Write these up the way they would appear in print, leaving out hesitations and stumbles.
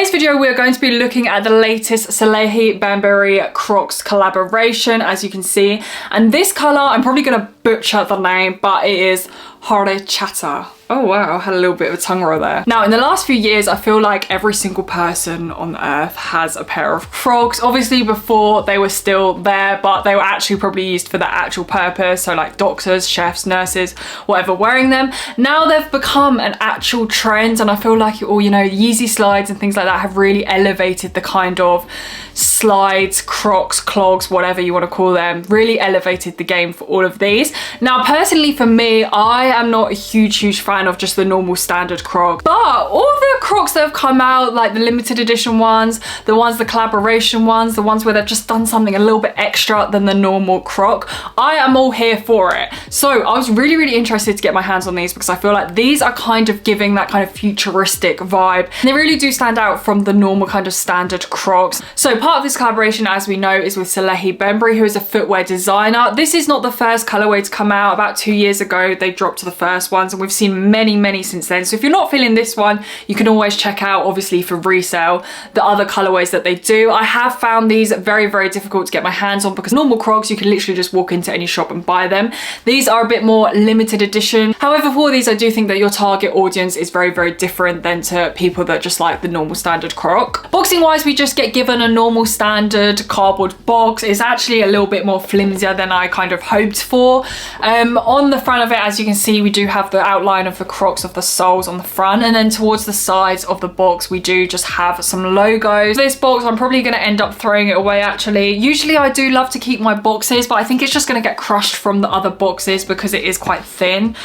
today's video, we're going to be looking at the latest Salehe Bembury CROCS collaboration, as you can see. And this color, I'm probably going to butcher the name, but it is Salehe Chapter. Oh wow, I had a little bit of a tongue roll there. Now, in the last few years, I feel like every single person on earth has a pair of CROCS. Obviously, before they were still there, but they were actually probably used for their actual purpose. So like doctors, chefs, nurses, whatever, wearing them. Now they've become an actual trend, and I feel like all, you know, Yeezy slides and things like that have really elevated the kind of slides, CROCS, clogs, whatever you want to call them, really elevated the game for all of these. Now, personally for me, I am not a huge fan of just the normal standard CROC, but all the CROCS that have come out, like the limited edition ones, the collaboration ones, the ones where they've just done something a little bit extra than the normal CROC, I am all here for it. So I was really interested to get my hands on these because I feel like these are kind of giving that kind of futuristic vibe. And they really do stand out from the normal kind of standard CROCS. So part of this collaboration, as we know, is with Salehe Bembury, who is a footwear designer. This is not the first colorway to come out. About 2 years ago, they dropped the first ones, and we've seen many since then. So if you're not feeling this one, you can always check out, obviously for resale, the other colorways that they do. I have found these very difficult to get my hands on because normal CROCS, you can literally just walk into any shop and buy them. These are a bit more limited edition. However, for these, I do think that your target audience is very different than to people that just like the normal standard CROC. Boxing wise, we just get given a normal standard cardboard box. It's actually a little bit more flimsier than I kind of hoped for. On the front of it, as you can see, we do have the outline of the CROCS of the soles on the front, and then towards the sides of the box we do just have some logos. This box, I'm probably going to end up throwing it away actually. Usually I do love to keep my boxes, but I think it's just going to get crushed from the other boxes because it is quite thin,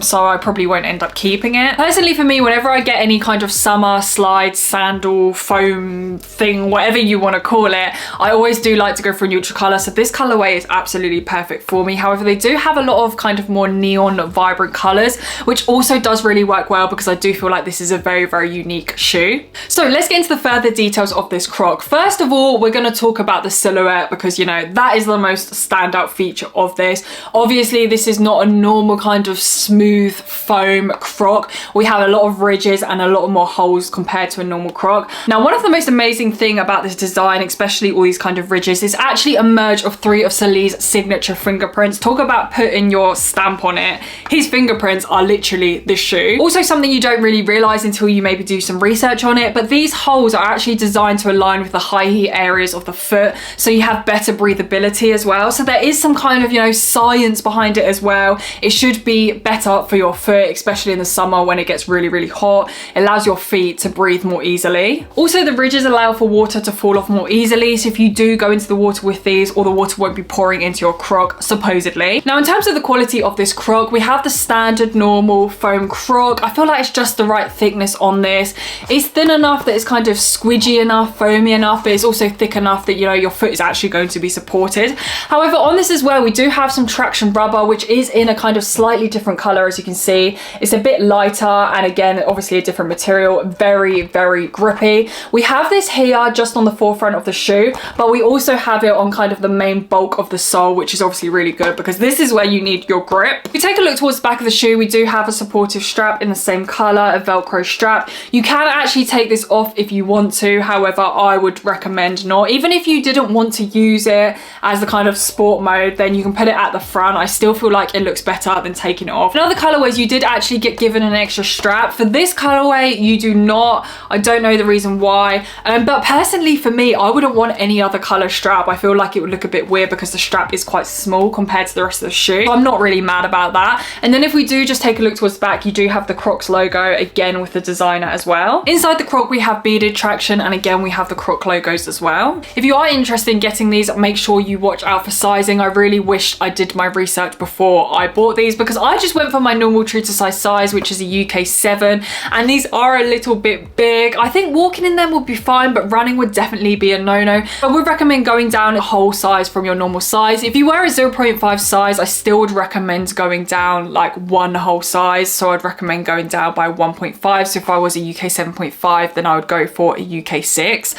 so I probably won't end up keeping it. Personally for me, whenever I get any kind of summer slide, sandal, foam thing, whatever you want to call it, I always do like to go for a neutral color, so this colorway is absolutely perfect for me. However, they do have a lot of kind of more neon vibrant colors, which also does really work well because I do feel like this is a very unique shoe. So let's get into the further details of this CROC. First of all, we're going to talk about the silhouette because, you know, that is the most standout feature of this. Obviously, this is not a normal kind of smooth foam CROC. We have a lot of ridges and a lot more holes compared to a normal CROC. Now, one of the most amazing thing about this design, especially all these kind of ridges, is actually a merge of 3 of Salehe's signature fingerprints. Talk about putting your stamp on it. His fingerprints are literally this shoe. Also, something you don't really realize until you maybe do some research on it, but these holes are actually designed to align with the high heat areas of the foot, so you have better breathability as well. So there is some kind of, you know, science behind it as well. It should be better for your foot, especially in the summer when it gets really hot. It allows your feet to breathe more easily. Also, the ridges allow for water to fall off more easily, so if you do go into the water with these, all the water won't be pouring into your CROC, supposedly. Now, in terms of the quality of this CROC, we have the standard normal foam CROC. I feel like it's just the right thickness on this. It's thin enough that it's kind of squidgy enough, foamy enough, but it's also thick enough that, you know, your foot is actually going to be supported. However, on this as well, we do have some traction rubber, which is in a kind of slightly different color, as you can see. It's a bit lighter, and again, obviously a different material, very grippy. We have this here just on the forefront of the shoe, but we also have it on kind of the main bulk of the sole, which is obviously really good because this is where you need your grip. If we take a look towards the back of the shoe, we do have a supportive strap in the same color, a Velcro strap. You can actually take this off if you want to. However, I would recommend not. Even if you didn't want to use it as the kind of sport mode, then you can put it at the front. I still feel like it looks better than taking it off. In other colorways, you did actually get given an extra strap. For this colorway, you do not. I don't know the reason why, but personally for me, I wouldn't want any other color strap. I feel like it would look a bit weird because the strap is quite small compared to the rest of the shoe. So I'm not really mad about that. And then if we do just take a look towards the back, you do have the CROCS logo again with the designer as well. Inside the CROC, we have beaded traction, and again we have the CROC logos as well. If you are interested in getting these, make sure you watch out for sizing. I really wish I did my research before I bought these because I just went for my normal true to size, which is a UK 7, and these are a little bit big. I think walking in them would be fine, but running would definitely be be a no-no. I would recommend going down a whole size from your normal size. If you wear a 0.5 size, I still would recommend going down like one whole size. So I'd recommend going down by 1.5. So if I was a UK 7.5, then I would go for a UK 6,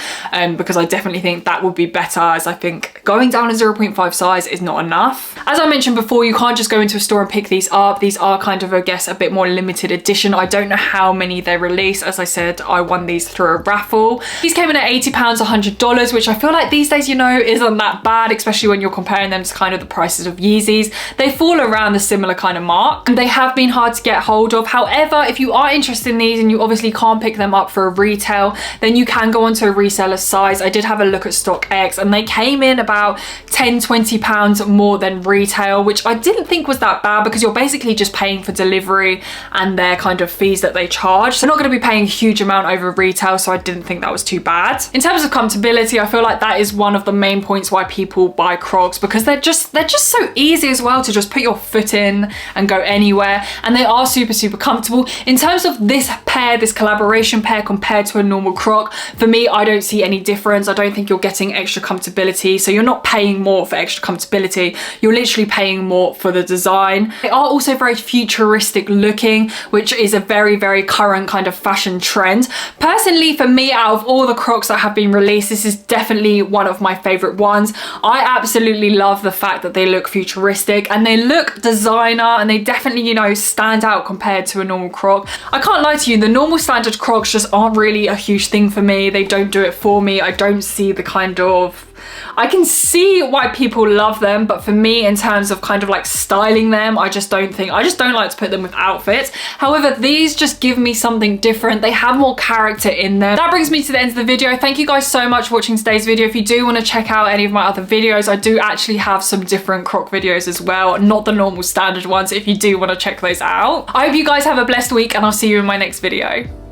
because I definitely think that would be better, as I think going down a 0.5 size is not enough. As I mentioned before, you can't just go into a store and pick these up. These are kind of, I guess, a bit more limited edition. I don't know how many they release. As I said, I won these through a raffle. These came in at £80, $100, which I feel like these days, you know, isn't that bad, especially when you're comparing them to kind of the prices of Yeezys. They fall around the similar kind of mark, and they have been hard to get hold of. However, if you are interested in these and you obviously can't pick them up for a retail, then you can go onto a reseller size. I did have a look at StockX, and they came in about £10–20 more than retail, which I didn't think was that bad, because you're basically just paying for delivery and their kind of fees that they charge. So not going to be paying a huge amount over retail, so I didn't think that was too bad. In terms of comfortability, I feel like that is one of the main points why people buy Crocs, because they're just so easy as well to just put your foot in and go anywhere, and they are super comfortable. In terms of this pair, this collaboration pair compared to a normal Croc, for me, I don't see any difference. I don't think you're getting extra comfortability, so you're not paying more for extra comfortability, you're literally paying more for the design. They are also very futuristic looking, which is a very current kind of fashion trend. Personally, for me, out of all the Crocs that have been released, this is definitely one of my favorite ones. I absolutely love the fact that they look futuristic and they look designer, and they definitely, you know, stand out compared to a normal Croc. I can't lie to you, the normal standard Crocs just aren't really a huge thing for me. They don't do it for me. I don't see the kind of... I can see why people love them, but for me, in terms of kind of like styling them, I just don't like to put them with outfits. However, these just give me something different. They have more character in them. That brings me to the end of the video. Thank you guys so much for watching today's video. If you do want to check out any of my other videos, I do actually have some different Croc videos as well, not the normal standard ones, if you do want to check those out. I hope you guys have a blessed week, and I'll see you in my next video.